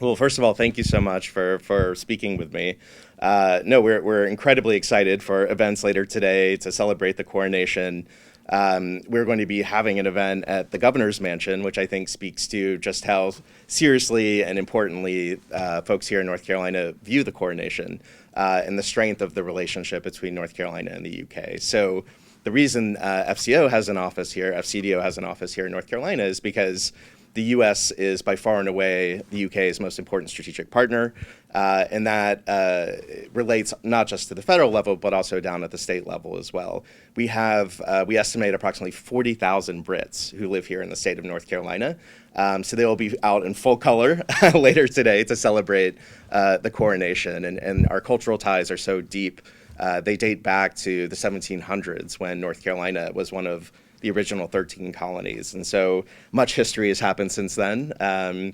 Well, first of all, thank you so much for speaking with me. No, we're incredibly excited for events later today to celebrate the coronation. We're going to be having an event at the governor's mansion, which I think speaks to just how seriously and importantly folks here in North Carolina view the coronation and the strength of the relationship between North Carolina and the UK. So the reason FCO has an office here, FCDO has an office here in North Carolina, is because the U.S. is by far and away the UK's most important strategic partner, and that relates not just to the federal level, but also down at the state level as well. We estimate approximately 40,000 Brits who live here in the state of North Carolina, so they will be out in full color later today to celebrate the coronation, and our cultural ties are so deep. They date back to the 1700s when North Carolina was one of the original 13 colonies. And so much history has happened since then.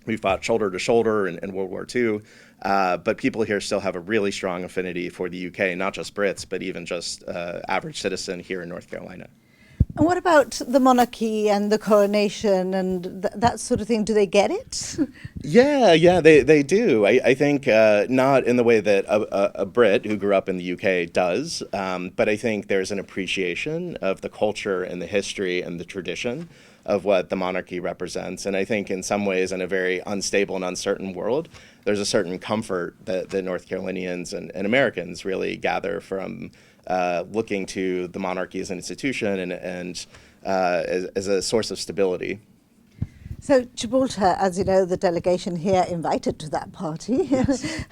We fought shoulder to shoulder in World War II, but people here still have a really strong affinity for the UK, not just Brits, but even just average citizen here in North Carolina. And what about the monarchy and the coronation and that sort of thing? Do they get it? Yeah, they do. I think not in the way that a Brit who grew up in the UK does, but I think there's an appreciation of the culture and the history and the tradition of what the monarchy represents. And I think in some ways, in a very unstable and uncertain world, there's a certain comfort that North Carolinians and Americans really gather from looking to the monarchy as an institution and as a source of stability. So Gibraltar, as you know, the delegation here invited to that party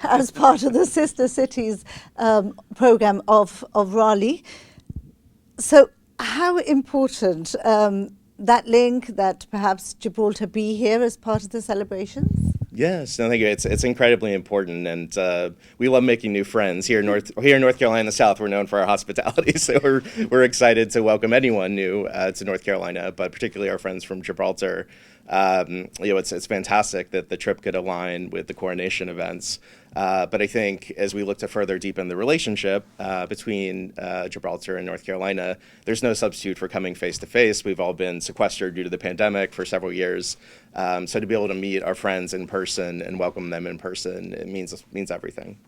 as part of the Sister Cities program of Raleigh. So how important that link, that perhaps Gibraltar be here as part of the celebrations? Yes, no, thank you. It's incredibly important, and we love making new friends here in North Carolina in the South. We're known for our hospitality, so we're excited to welcome anyone new to North Carolina, but particularly our friends from Gibraltar. It's fantastic that the trip could align with the coronation events. But I think as we look to further deepen the relationship between Gibraltar and North Carolina, there's no substitute for coming face to face. We've all been sequestered due to the pandemic for several years. So to be able to meet our friends in person and welcome them in person, it means everything.